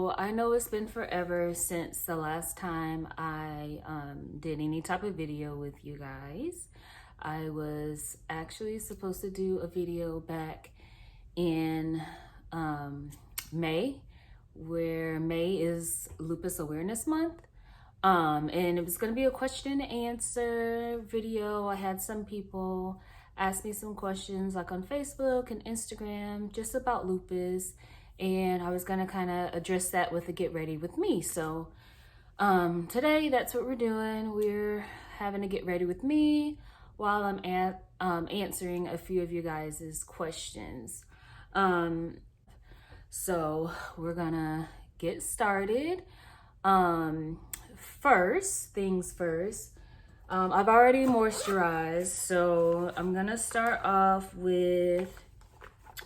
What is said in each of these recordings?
So I know it's been forever since the last time I did any type of video with you guys. I was actually supposed to do a video back in May, where May is Lupus Awareness Month. And it was going to be a question and answer video. I had some people ask me some questions like on Facebook and Instagram just about lupus, and I was going to kind of address that with a get ready with me. So today that's what we're doing. We're having a get ready with me while I'm answering a few of you guys' questions. So we're gonna get started. First things first, I've already moisturized, so I'm gonna start off with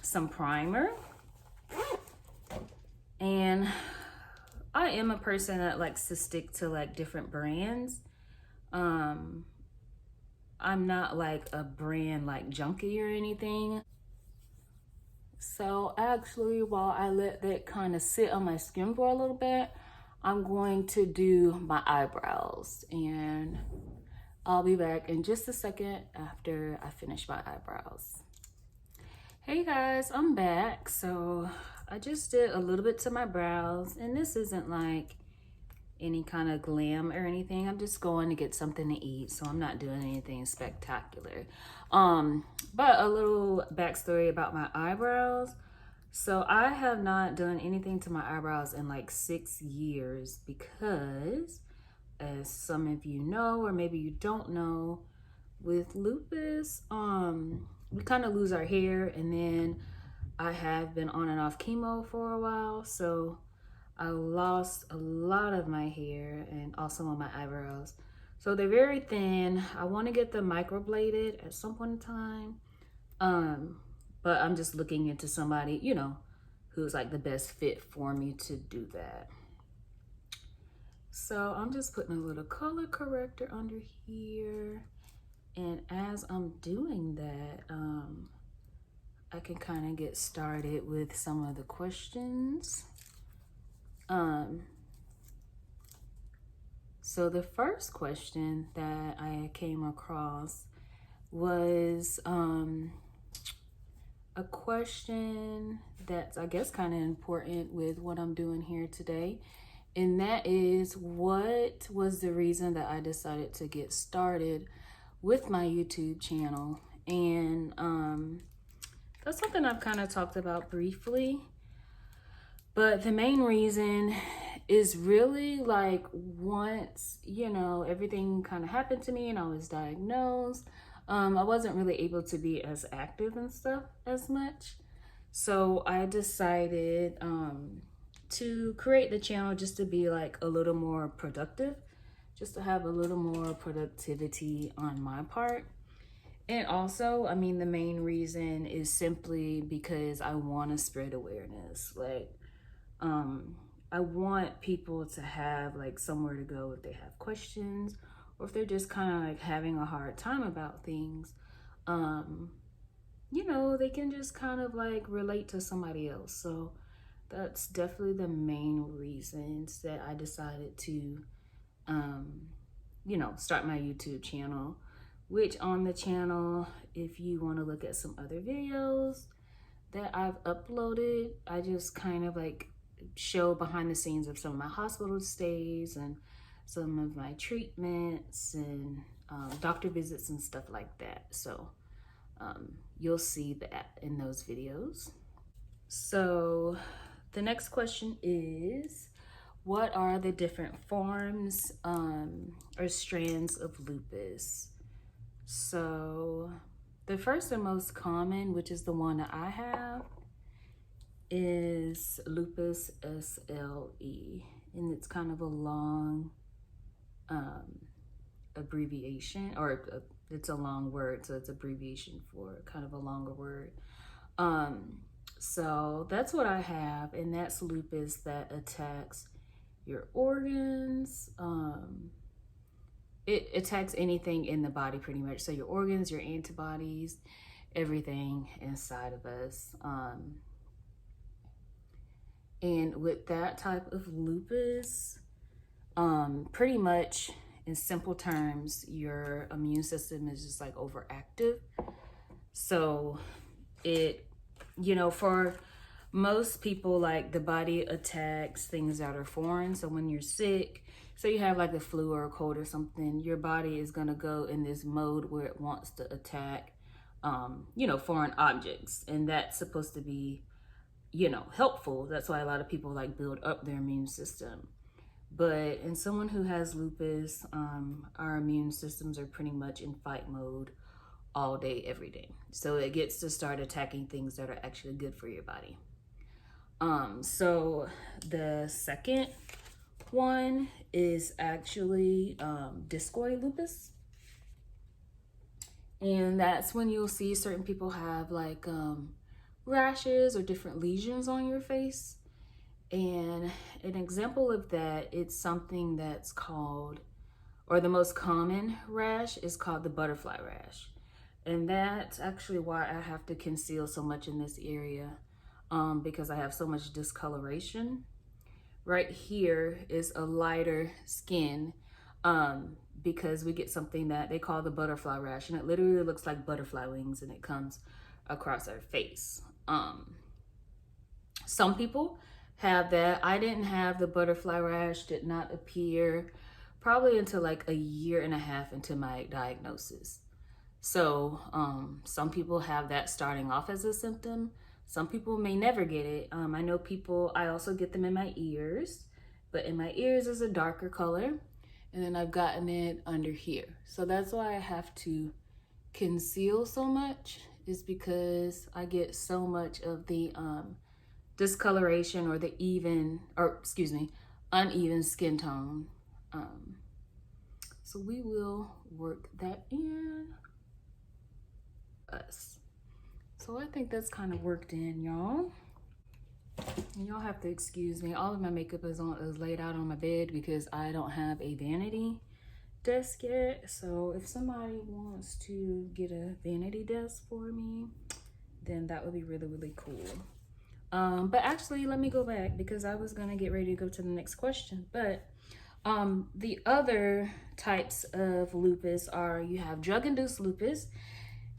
some primer. And I am a person that likes to stick to like different brands. I'm not like a brand like junkie or anything. So actually, while I let that kind of sit on my skin for a little bit, I'm going to do my eyebrows, and I'll be back in just a second after I finish my eyebrows. Hey guys, I'm back. So I just did a little bit to my brows, and this isn't like any kind of glam or anything. I'm just going to get something to eat, so I'm not doing anything spectacular. But a little backstory about my eyebrows. So I have not done anything to my eyebrows in like 6 years because, as some of you know, or maybe you don't know, with lupus, we kind of lose our hair, and then I have been on and off chemo for a while, so I lost a lot of my hair and also on my eyebrows. So they're very thin. I want to get them microbladed at some point in time. But I'm just looking into somebody, you know, who's like the best fit for me to do that. So I'm just putting a little color corrector under here. And as I'm doing that, I can kind of get started with some of the questions. So the first question that I came across was a question that's, I guess, kind of important with what I'm doing here today. And that is, what was the reason that I decided to get started with my YouTube channel? And that's something I've kind of talked about briefly. But the main reason is really like, once, you know, everything kind of happened to me and I was diagnosed, I wasn't really able to be as active and stuff as much. So I decided to create the channel just to be like a little more productive, just to have a little more productivity on my part. And also, I mean, the main reason is simply because I want to spread awareness. Like, I want people to have like somewhere to go if they have questions, or if they're just kind of like having a hard time about things. You know, they can just kind of like relate to somebody else. So that's definitely the main reasons that I decided to, you know, start my YouTube channel. Which on the channel, if you want to look at some other videos that I've uploaded, I just kind of like show behind the scenes of some of my hospital stays and some of my treatments and doctor visits and stuff like that. So you'll see that in those videos. So the next question is, what are the different forms or strands of lupus? So the first and most common, which is the one that I have, is lupus SLE, and it's kind of a long abbreviation, or it's a long word, so it's abbreviation for kind of a longer word. So that's what I have, and that's lupus that attacks your organs. It attacks anything in the body pretty much. So your organs, your antibodies, everything inside of us. And with that type of lupus, pretty much in simple terms, your immune system is just like overactive. So it, for most people, like the body attacks things that are foreign. So when you're sick, so you have like a flu or a cold or something, your body is going to go in this mode where it wants to attack, foreign objects. And that's supposed to be, helpful. That's why a lot of people like build up their immune system. But in someone who has lupus, our immune systems are pretty much in fight mode all day, every day. So it gets to start attacking things that are actually good for your body. So the second one is actually discoid lupus. And that's when you'll see certain people have like rashes or different lesions on your face. And an example of that, it's something that's called, or the most common rash is called the butterfly rash. And that's actually why I have to conceal so much in this area, because I have so much discoloration. Right here is a lighter skin, because we get something that they call the butterfly rash, and it literally looks like butterfly wings, and it comes across our face. Some people have that. I didn't have the butterfly rash, did not appear probably until like a year and a half into my diagnosis. So some people have that starting off as a symptom. Some people may never get it. I know people, I also get them in my ears, but in my ears is a darker color. And then I've gotten it under here. So that's why I have to conceal so much, is because I get so much of the discoloration or the uneven skin tone. So we will work that in us. So I think that's kind of worked in, y'all. And y'all have to excuse me. All of my makeup is laid out on my bed because I don't have a vanity desk yet. So if somebody wants to get a vanity desk for me, then that would be really, really cool. But actually, let me go back because I was gonna get ready to go to the next question. But the other types of lupus are, you have drug-induced lupus,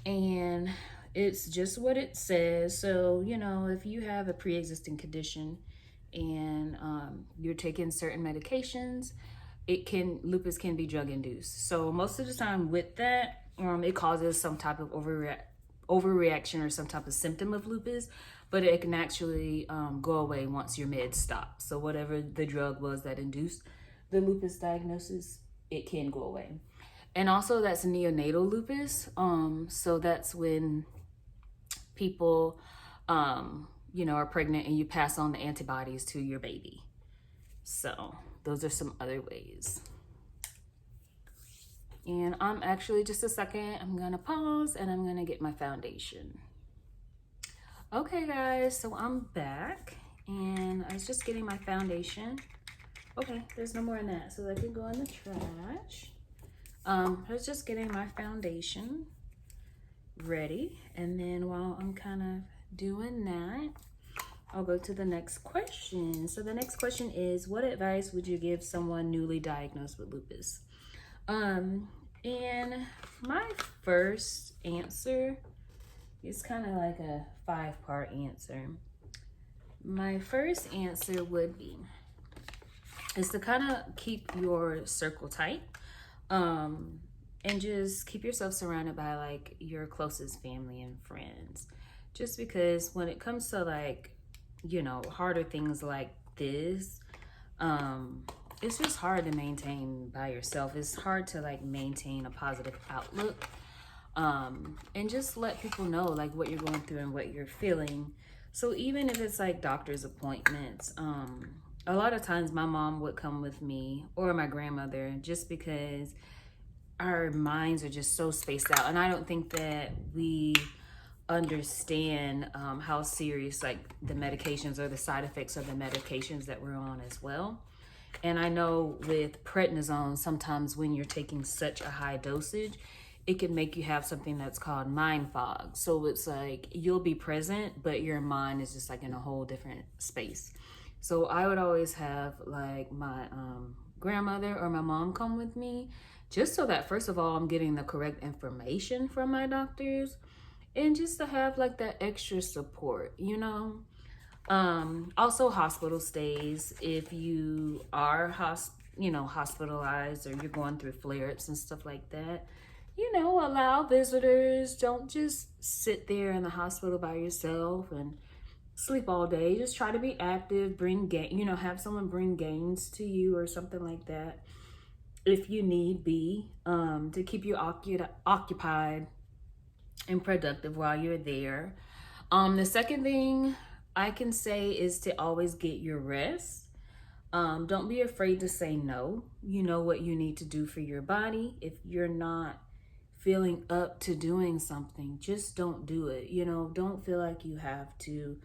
and it's just what it says. So, if you have a pre-existing condition and you're taking certain medications, lupus can be drug-induced. So most of the time with that, it causes some type of overreaction or some type of symptom of lupus, but it can actually go away once your meds stop. So whatever the drug was that induced the lupus diagnosis, it can go away. And also that's neonatal lupus. So that's when people, are pregnant and you pass on the antibodies to your baby. So those are some other ways. And I'm actually, just a second, I'm gonna pause and I'm gonna get my foundation. Okay guys, so I'm back and I was just getting my foundation. Okay, there's no more in that, so that can go in the trash. I was just getting my foundation ready, and then while I'm kind of doing that, I'll go to the next question. So the next question is, what advice would you give someone newly diagnosed with lupus? And my first answer is kind of like a 5-part answer. My first answer would be, is to kind of keep your circle tight, and just keep yourself surrounded by like your closest family and friends. Just because when it comes to like, harder things like this, it's just hard to maintain by yourself. It's hard to like maintain a positive outlook, and just let people know like what you're going through and what you're feeling. So even if it's like doctor's appointments, a lot of times my mom would come with me, or my grandmother, just because our minds are just so spaced out. And I don't think that we understand how serious like the medications or the side effects of the medications that we're on as well. And I know with prednisone, sometimes when you're taking such a high dosage, it can make you have something that's called mind fog. So it's like you'll be present, but your mind is just like in a whole different space. So I would always have like my grandmother or my mom come with me, just so that first of all, I'm getting the correct information from my doctors, and just to have like that extra support, you know. Also hospital stays, if you are hospitalized, or you're going through flare-ups and stuff like that, you know, allow visitors. Don't just sit there in the hospital by yourself and sleep all day. Just try to be active, have someone bring games to you or something like that if you need be, to keep you occupied and productive while you're there. The second thing I can say is to always get your rest. Don't be afraid to say no. You know what you need to do for your body. If you're not feeling up to doing something, just don't do it. You know, don't feel like you have to,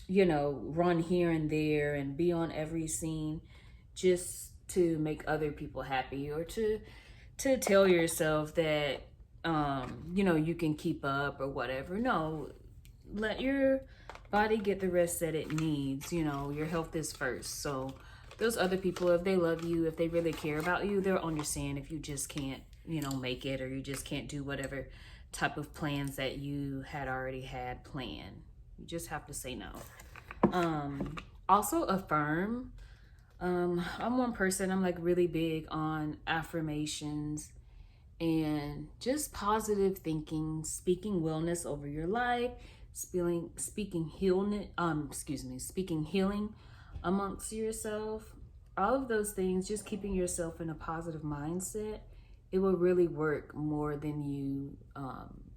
run here and there and be on every scene just to make other people happy, or to tell yourself that, you can keep up or whatever. No, let your body get the rest that it needs. You know, your health is first. So those other people, if they love you, if they really care about you, they'll understand if you just can't, make it, or you just can't do whatever type of plans that you had already had planned. You just have to say no. Also affirm. I'm one person, I'm like really big on affirmations and just positive thinking, speaking wellness over your life, speaking healing amongst yourself. All of those things, just keeping yourself in a positive mindset, it will really work more than you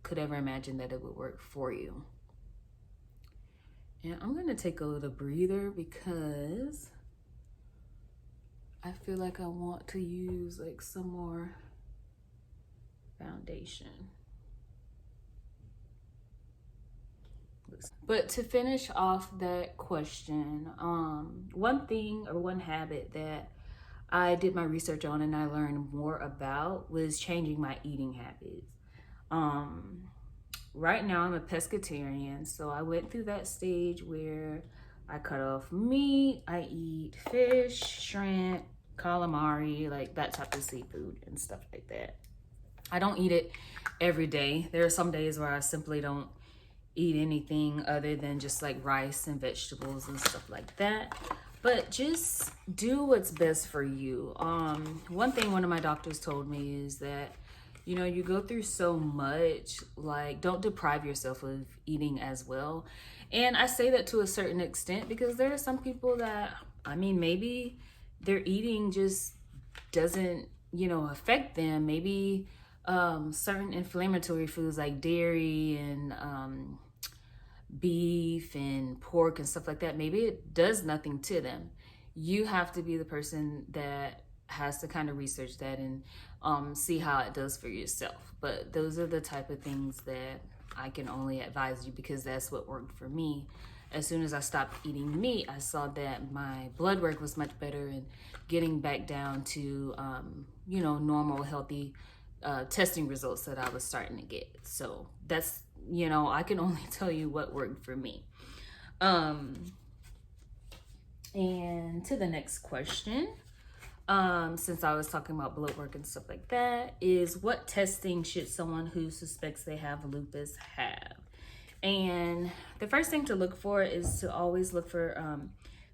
could ever imagine that it would work for you. And I'm gonna take a little breather because I feel like I want to use like some more foundation. But to finish off that question, one thing or one habit that I did my research on and I learned more about was changing my eating habits. Right now I'm a pescatarian, so I went through that stage where I cut off meat, I eat fish, shrimp, calamari, like that type of seafood and stuff like that. I don't eat it every day. There are some days where I simply don't eat anything other than just like rice and vegetables and stuff like that. But just do what's best for you. One thing one of my doctors told me is that, you go through so much, like don't deprive yourself of eating as well. And I say that to a certain extent because there are some people that, maybe their eating just doesn't, affect them. Maybe certain inflammatory foods like dairy and beef and pork and stuff like that, maybe it does nothing to them. You have to be the person that has to kind of research that and see how it does for yourself. But those are the type of things that I can only advise you because that's what worked for me. As soon as I stopped eating meat, I saw that my blood work was much better and getting back down to, normal, healthy testing results that I was starting to get. So that's, I can only tell you what worked for me. And to the next question, since I was talking about blood work and stuff like that, is what testing should someone who suspects they have lupus have? And the first thing to look for is to always look for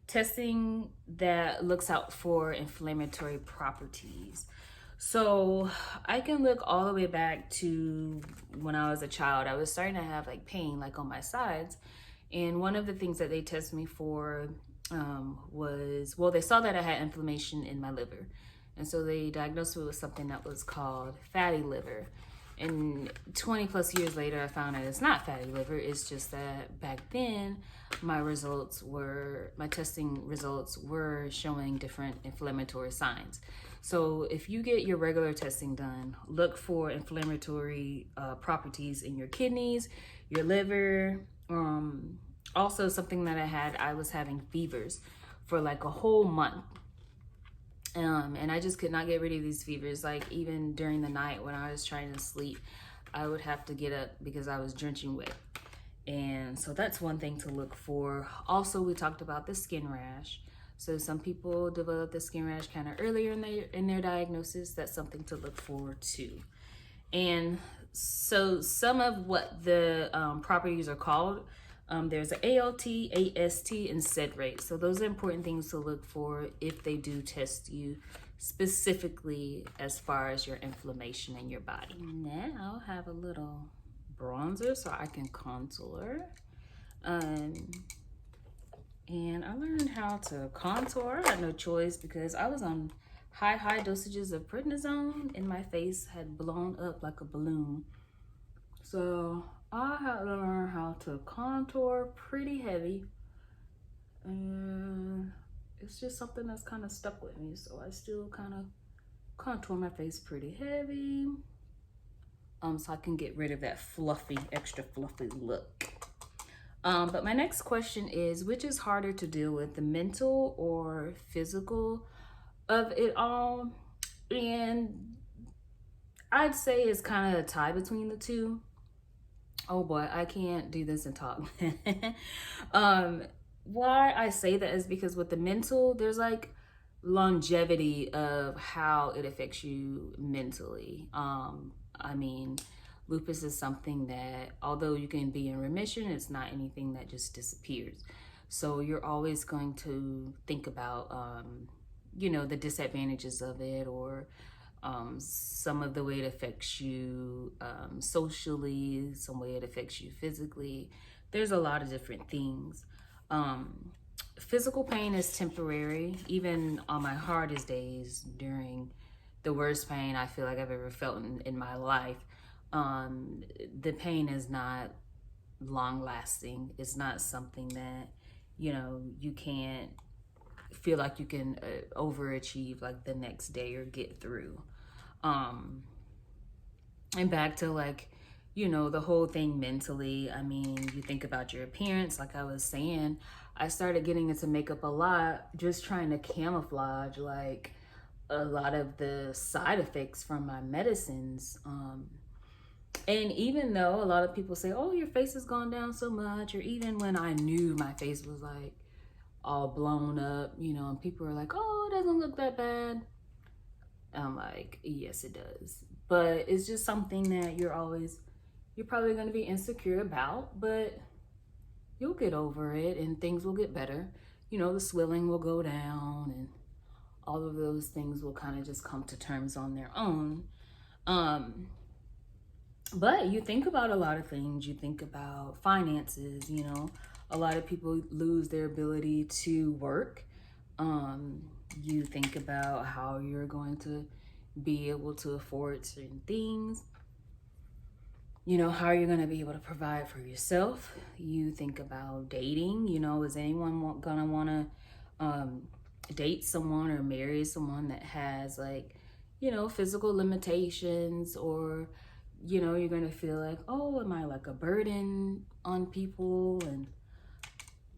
testing that looks out for inflammatory properties. So I can look all the way back to when I was a child. I was starting to have like pain like on my sides. And one of the things that they tested me for they saw that I had inflammation in my liver. And so they diagnosed me with something that was called fatty liver. And 20 plus years later, I found out it's not fatty liver. It's just that back then, my testing results were showing different inflammatory signs. So if you get your regular testing done, look for inflammatory properties in your kidneys, your liver. Also something that I was having fevers for like a whole month. And I just could not get rid of these fevers. Like even during the night when I was trying to sleep, I would have to get up because I was drenching wet. And so that's one thing to look for. Also, we talked about the skin rash. So some people develop the skin rash kind of earlier in their diagnosis. That's something to look for too. And so some of what the properties are called, there's an ALT, AST, and SED rate. So those are important things to look for if they do test you specifically as far as your inflammation in your body. Now I have a little bronzer so I can contour. And I learned how to contour. I had no choice because I was on high dosages of prednisone and my face had blown up like a balloon. So I had to learn how to contour pretty heavy. And it's just something that's kind of stuck with me. So I still kind of contour my face pretty heavy. So I can get rid of that fluffy, extra fluffy look. But my next question is, which is harder to deal with, the mental or physical of it all? And I'd say it's kind of a tie between the two. Oh boy, I can't do this and talk. Why I say that is because with the mental, there's like longevity of how it affects you mentally. I mean, lupus is something that, although you can be in remission, it's not anything that just disappears. So you're always going to think about, you know, the disadvantages of it, or some of the way it affects you socially, some way it affects you physically. There's a lot of different things. Physical pain is temporary. Even on my hardest days, during the worst pain I feel like I've ever felt in my life, the pain is not long lasting. It's not something that, you know, you can't feel like you can overachieve like the next day or get through. And back to like, you know, the whole thing mentally. I mean, you think about your appearance, like I was saying, I started getting into makeup a lot, just trying to camouflage like a lot of the side effects from my medicines. And even though a lot of people say, oh, your face has gone down so much, or even when I knew my face was like all blown up, you know, and people are like, oh, it doesn't look that bad. I'm like, yes, it does. But it's just something that you're probably going to be insecure about, but you'll get over it and things will get better. You know, the swelling will go down and all of those things will kind of just come to terms on their own. But you think about a lot of things. You think about finances, you know, a lot of people lose their ability to work. You think about how you're going to be able to afford certain things. You know, how you're going to be able to provide for yourself. You think about dating, you know, is anyone going to want to date someone or marry someone that has like, you know, physical limitations, or, you know, you're going to feel like, oh, am I like a burden on people? And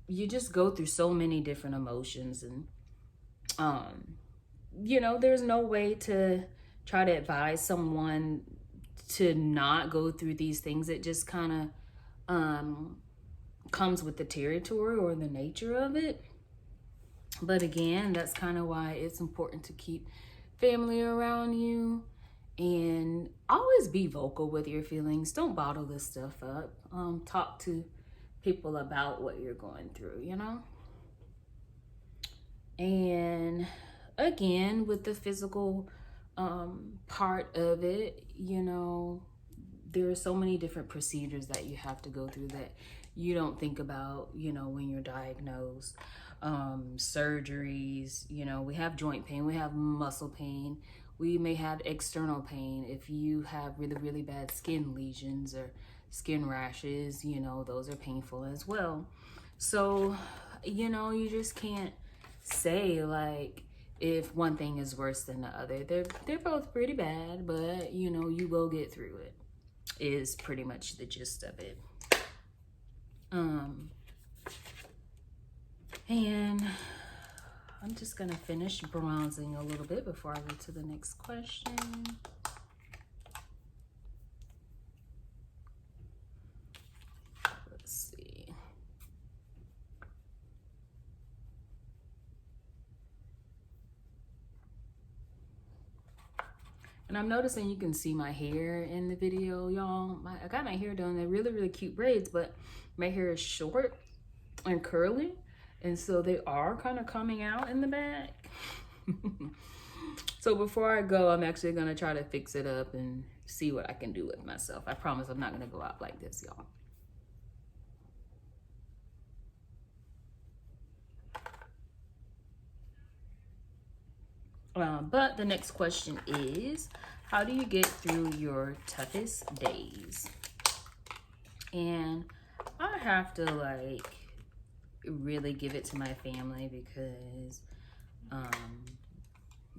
you just go through so many different emotions. And, you know, there's no way to try to advise someone to not go through these things. It just kind of comes with the territory or the nature of it. But again, that's kind of why it's important to keep family around you and always be vocal with your feelings. Don't bottle this stuff up. Talk to people about what you're going through, you know? And again, with the physical part of it, you know, there are so many different procedures that you have to go through that you don't think about, you know, when you're diagnosed. Surgeries, you know, we have joint pain, we have muscle pain, we may have external pain. If you have really bad skin lesions or skin rashes, you know, those are painful as well. So, you know, you just can't say like if one thing is worse than the other. They're both pretty bad, but you know, you will get through it, is pretty much the gist of it. And I'm just gonna finish bronzing a little bit before I go to the next question. Let's And I'm noticing you can see my hair in the video, y'all. I got my hair done. They're really, really cute braids, but my hair is short and curly. And so they are kind of coming out in the back. So before I go, I'm actually going to try to fix it up and see what I can do with myself. I promise I'm not going to go out like this, y'all. But the next question is, how do you get through your toughest days? And I have to like really give it to my family because,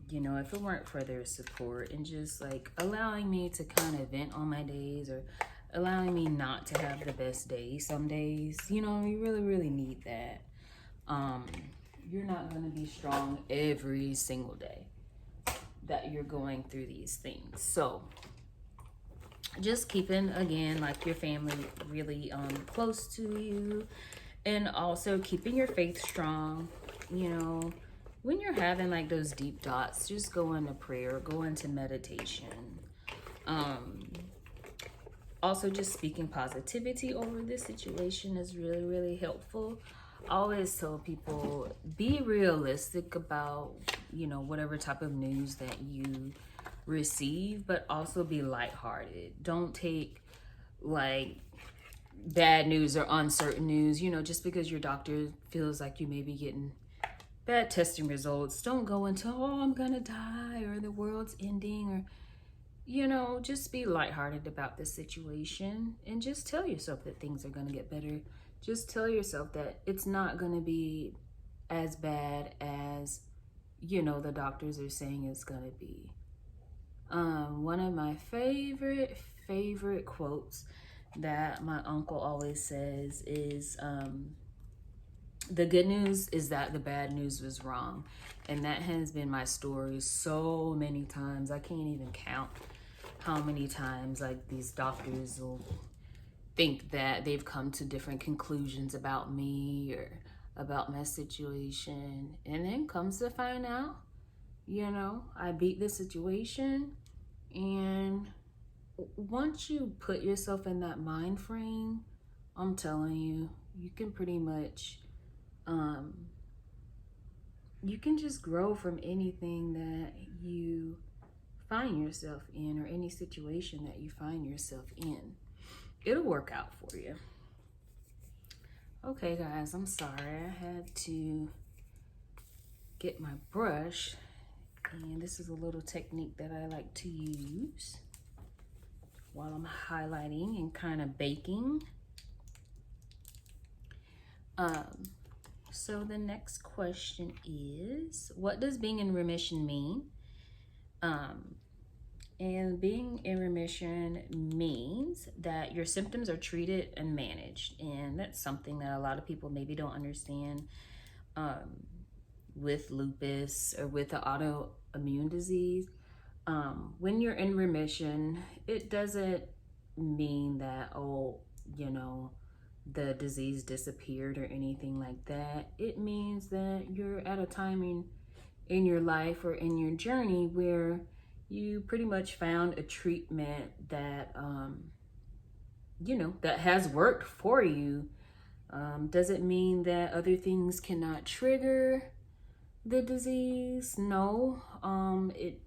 you know, if it weren't for their support and just like allowing me to kind of vent on my days or allowing me not to have the best day some days, you know, you really, really need that. You're not going to be strong every single day that you're going through these things. So just keeping, again, like your family really close to you, and also keeping your faith strong. You know, when you're having like those deep thoughts, just go into prayer, go into meditation. Also just speaking positivity over this situation is really, really helpful. I always tell people, be realistic about, you know, whatever type of news that you receive, but also be lighthearted. Don't take like bad news or uncertain news, you know, just because your doctor feels like you may be getting bad testing results. Don't go into, oh, I'm gonna die or the world's ending, or, you know, just be lighthearted about this situation and just tell yourself that things are gonna get better. Just tell yourself that it's not gonna be as bad as, you know, the doctors are saying it's gonna be. One of my favorite quotes that my uncle always says is, the good news is that the bad news was wrong. And that has been my story so many times. I can't even count how many times like these doctors will think that they've come to different conclusions about me or about my situation. And then comes to find out, you know, I beat the situation. And once you put yourself in that mind frame, I'm telling you, you can pretty much, you can just grow from anything that you find yourself in, or any situation that you find yourself in. It'll work out for you. Okay, guys, I'm sorry. I had to get my brush, and this is a little technique that I like to use while I'm highlighting and kind of baking. So the next question is, what does being in remission mean? And being in remission means that your symptoms are treated and managed. And that's something that a lot of people maybe don't understand with lupus or with the autoimmune disease. When you're in remission, it doesn't mean that, oh, you know, the disease disappeared or anything like that. It means that you're at a time in your life or in your journey where you pretty much found a treatment that, you know, that has worked for you. Does it mean that other things cannot trigger the disease? No.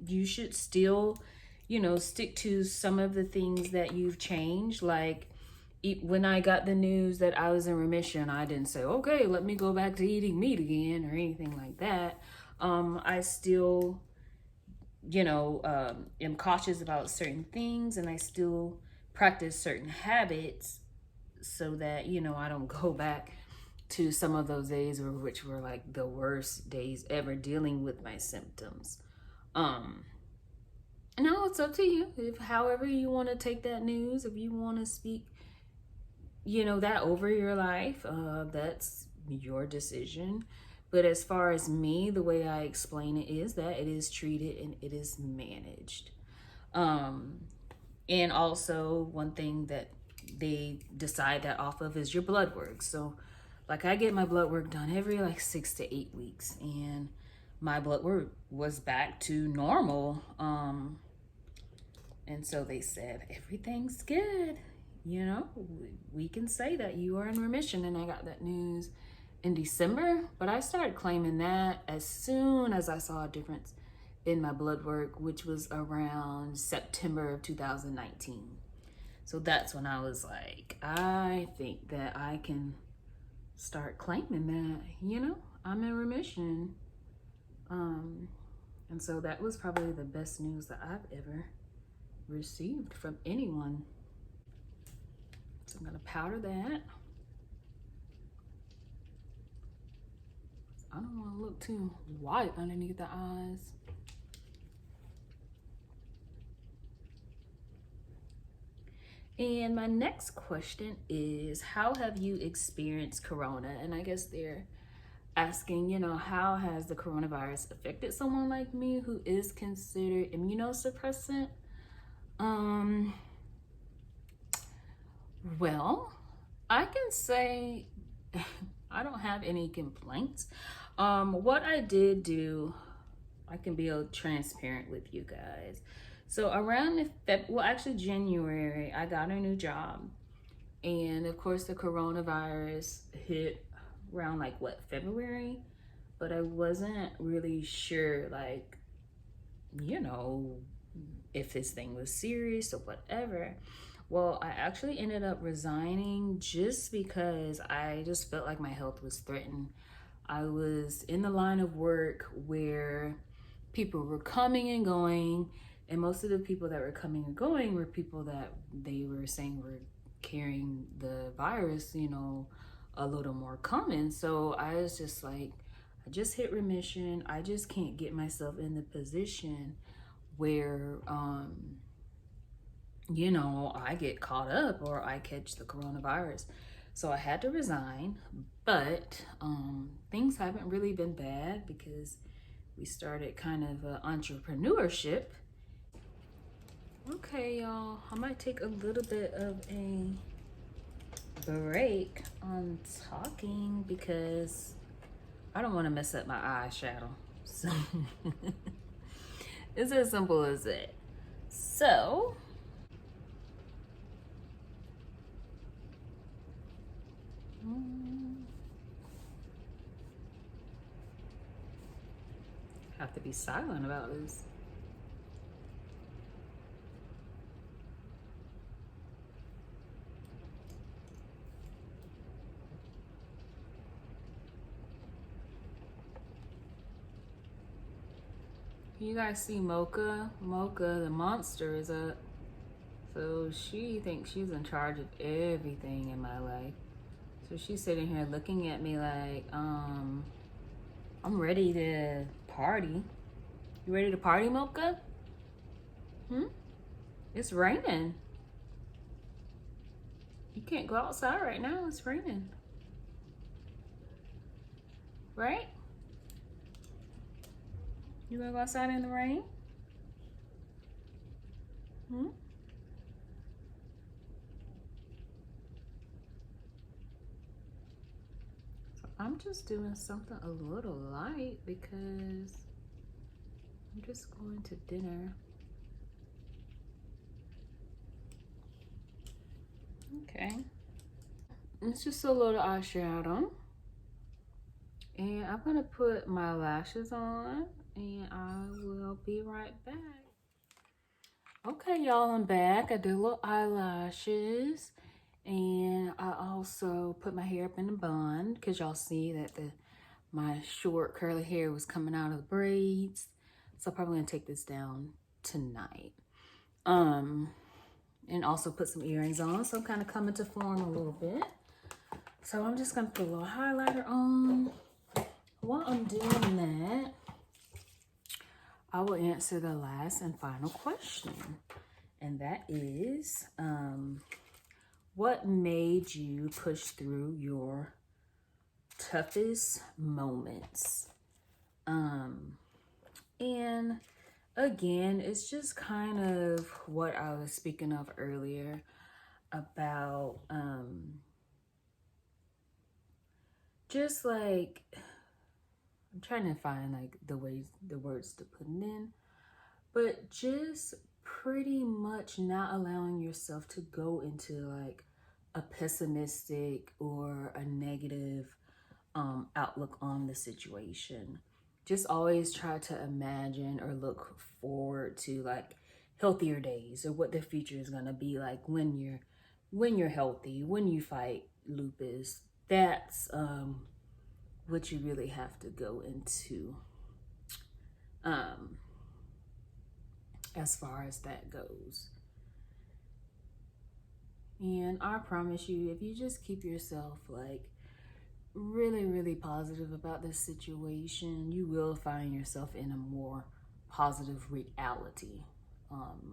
You should still, you know, stick to some of the things that you've changed. Like when I got the news that I was in remission, I didn't say, okay, let me go back to eating meat again or anything like that. I still, you know, am cautious about certain things, and I still practice certain habits so that, you know, I don't go back to some of those days which were like the worst days ever dealing with my symptoms. No, it's up to you. If however you want to take that news, if you want to speak, you know, that over your life, that's your decision. But as far as me, the way I explain it is that it is treated and it is managed. And also one thing that they decide that off of is your blood work. So like I get my blood work done every like 6 to 8 weeks, and my blood work was back to normal And so they said, everything's good. You know, we can say that you are in remission. And I got that news in December, but I started claiming that as soon as I saw a difference in my blood work, which was around September of 2019. So that's when I was like, I think that I can start claiming that, you know, I'm in remission. And so that was probably the best news that I've ever received from anyone. So I'm gonna powder that. I don't want to look too white underneath the eyes. And my next question is, how have you experienced corona? And I guess they're asking, you know, how has the coronavirus affected someone like me who is considered immunosuppressant? Well, I can say I don't have any complaints. What I did do, I can be transparent with you guys. So around January, I got a new job. And of course the coronavirus hit around like February, but I wasn't really sure, like, you know, if this thing was serious or whatever. Well, I actually ended up resigning just because I just felt like my health was threatened. I was in the line of work where people were coming and going, and most of the people that were coming and going were people that they were saying were carrying the virus, you know, a little more common. So I was just like, I just hit remission. I just can't get myself in the position where, you know, I get caught up or I catch the coronavirus. So I had to resign, but things haven't really been bad because we started kind of entrepreneurship. Okay, y'all, I might take a little bit of a break on talking because I don't want to mess up my eyeshadow. So it's as simple as that. So have to be silent about this. You guys see Mocha? Mocha, the monster, is up. So she thinks she's in charge of everything in my life. So she's sitting here looking at me like, I'm ready to party. You ready to party, Mocha? It's raining. You can't go outside right now. It's raining. Right? You gonna go outside in the rain? So I'm just doing something a little light because I'm just going to dinner. Okay. It's just a little eyeshadow. And I'm gonna put my lashes on and I will be right back. Okay, y'all, I'm back. I did little eyelashes and I also put my hair up in a bun because y'all see that my short curly hair was coming out of the braids. So I'm probably gonna take this down tonight. And also put some earrings on, so I'm kind of coming to form a little bit. So I'm just gonna put a little highlighter on. While I'm doing that, I will answer the last and final question. And that is, what made you push through your toughest moments? And again, it's just kind of what I was speaking of earlier about, just like, I'm trying to find like the words to put it in, but just pretty much not allowing yourself to go into like a pessimistic or a negative outlook on the situation. Just always try to imagine or look forward to like healthier days, or what the future is going to be like when you're healthy, when you fight lupus. That's what you really have to go into as far as that goes. And I promise you, if you just keep yourself like really, really positive about this situation, you will find yourself in a more positive reality.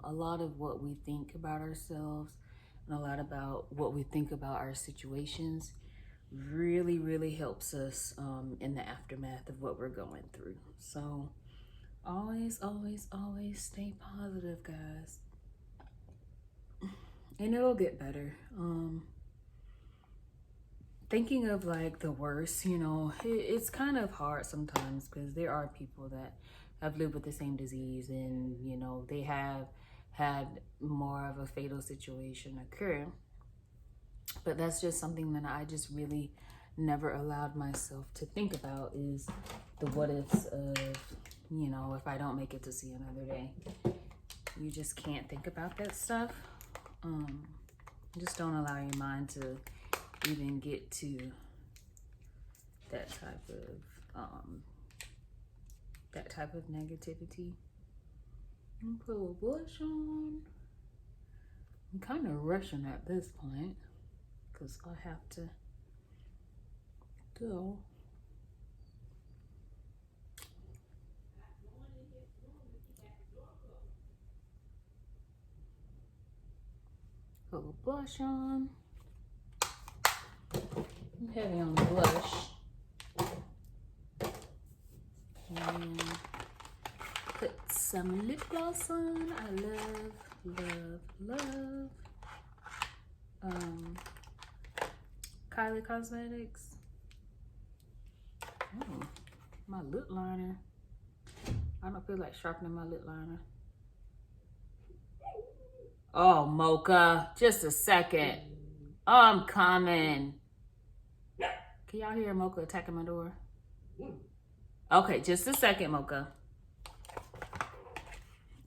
A lot of what we think about ourselves and a lot about what we think about our situations really, really helps us in the aftermath of what we're going through. So always, always, always stay positive, guys. And it'll get better. Thinking of like the worst, you know, it's kind of hard sometimes because there are people that have lived with the same disease and, you know, they have had more of a fatal situation occur. But that's just something that I just really never allowed myself to think about, is the what ifs of, you know, if I don't make it to see another day. You just can't think about that stuff. Just don't allow your mind to even get to that type of negativity. And put a little blush on. I'm kind of rushing at this point because I have to go. Put a little blush on. I'm heavy on the blush. And put some lip gloss on. I love, love, love Kylie Cosmetics. Oh, my lip liner. I don't feel like sharpening my lip liner. Oh, Mocha, just a second. I'm coming. Can y'all hear Mocha attacking my door? Okay, just a second, Mocha.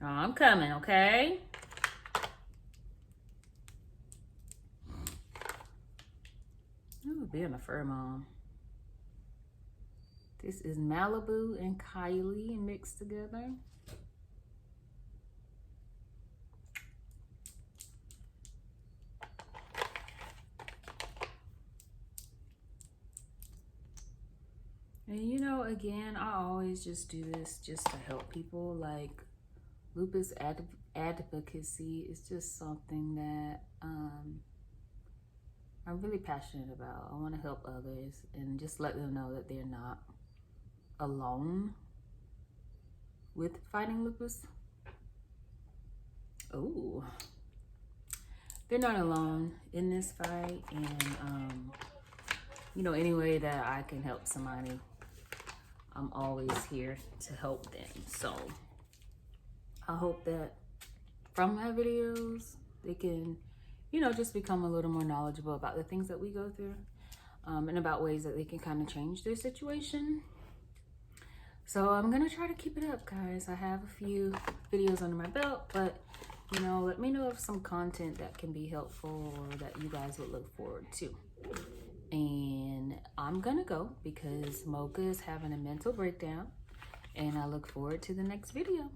I'm coming, okay? Ooh, being a fur mom. This is Malibu and Kylie mixed together. And you know, again, I always just do this just to help people. Like, lupus advocacy is just something that I'm really passionate about. I want to help others and just let them know that they're not alone with fighting lupus. Oh, they're not alone in this fight. And you know, any way that I can help somebody, I'm always here to help them. So I hope that from my videos, they can, you know, just become a little more knowledgeable about the things that we go through, and about ways that they can kind of change their situation. So I'm gonna try to keep it up, guys. I have a few videos under my belt, but you know, let me know of some content that can be helpful or that you guys would look forward to. And I'm gonna go because Mocha is having a mental breakdown, and I look forward to the next video.